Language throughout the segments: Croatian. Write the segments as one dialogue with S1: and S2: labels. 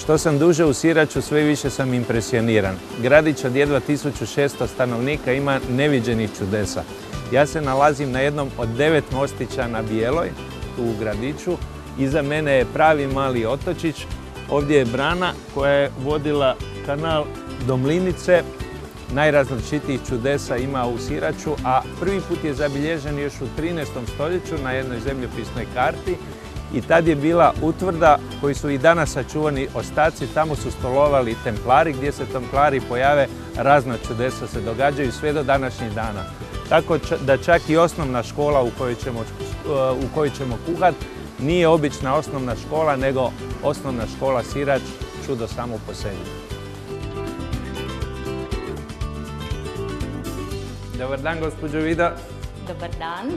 S1: Što sam duže u Siraču, sve više sam impresioniran. Gradić od jedva 1600 stanovnika ima neviđenih čudesa. Ja se nalazim na jednom od 9 mostića na Bijeloj, tu u Gradiću. Iza mene je pravi mali otočić. Ovdje je brana koja je vodila kanal do Mlinice. Najrazličitijih čudesa ima u Siraču, a prvi put je zabilježen još u 13. stoljeću na jednoj zemljopisnoj karti. I tad je bila utvrda koji su i danas sačuvani ostaci, tamo su stolovali templari, gdje se templari pojave, razna čudesa se događaju sve do današnjih dana. Tako da čak i osnovna škola u kojoj ćemo kuhat nije obična osnovna škola, nego osnovna škola Sirač, čudo samo po sebi. Dobar dan, gospođo Vida.
S2: Dobar dan.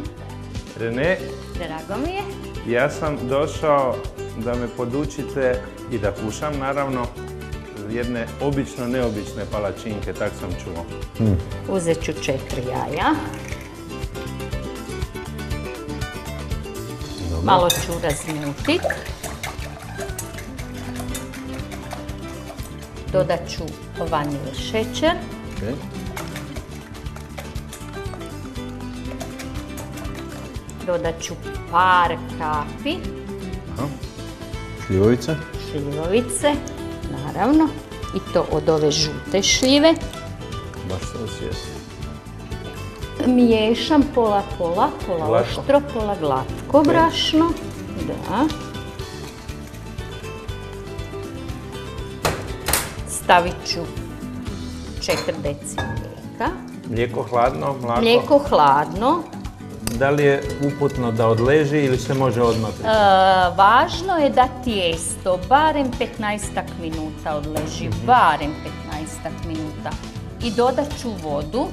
S1: Rene.
S2: Drago mi je.
S1: Ja sam došao da me podučite i da kušam, naravno, jedne obično neobične palačinke, tak sam čuo.
S2: Uzet ću 4 jaja.
S1: Dobro.
S2: Malo ću razmiltit. Dodat ću vanilin šećer.
S1: Okay.
S2: Dodat ću par kapi.
S1: Šljivovice?
S2: Šljivovice, naravno. I to od ove žute šljive.
S1: Baš se osjeti.
S2: Miješam pola, pola oštro, pola glatko brašno. Da. Stavit ću 4 deci mlijeka.
S1: Mlijeko hladno, mlako?
S2: Mlijeko hladno.
S1: Da li je uputno da odleži ili se može odmah?
S2: Važno je da tijesto barem 15 minuta odleži, barem 15 minuta. I dodat ću vodu.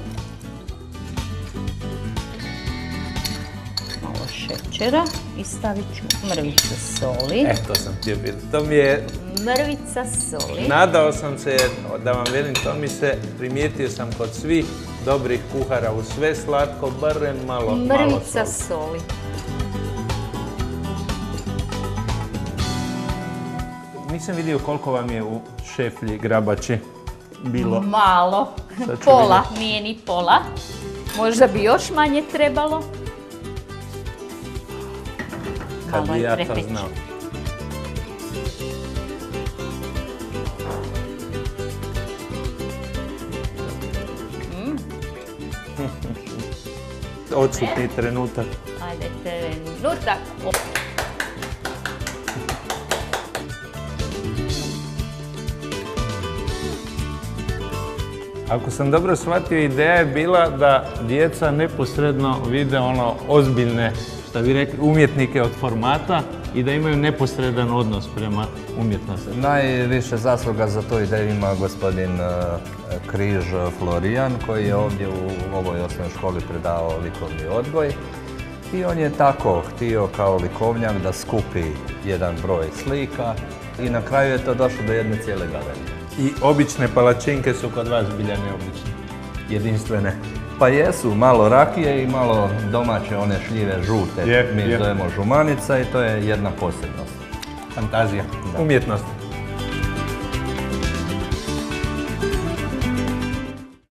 S2: Malo šećera i stavit ću mrvicu soli.
S1: To sam htio biti. To mi je...
S2: Mrvica soli.
S1: Nadao sam se, da vam velim, to mi se primijetio sam kod svih dobrih kuhara, u sve slatko, barem malo soli.
S2: Mrvica soli.
S1: Nisam vidio koliko vam je u šeflji grabači bilo.
S2: Malo. Pola, nije ni pola. Možda bi još manje trebalo.
S1: Kad bi ja to znao. Odsutni trenutak.
S2: Ajde, trenutak.
S1: Ako sam dobro shvatio, ideja je bila da djeca neposredno vide ozbiljne, što bi rekli, umjetnike od formata i da imaju neposredan odnos prema umjetnosti.
S3: Najviše zasluga za tu ideju ima gospodin Križ Florijan, koji je ovdje u ovoj osnovnoj školi predavao likovni odgoj. I on je tako htio kao likovnjak da skupi jedan broj slika i na kraju je to došlo do jedne cijele galerije.
S1: I obične palačinke su kod vas bilja neobične, jedinstvene.
S3: Pa jesu, malo rakije i malo domaće one šljive žute. Mi zovemo žumanica i to je jedna posebnost.
S1: Fantazija, umjetnost.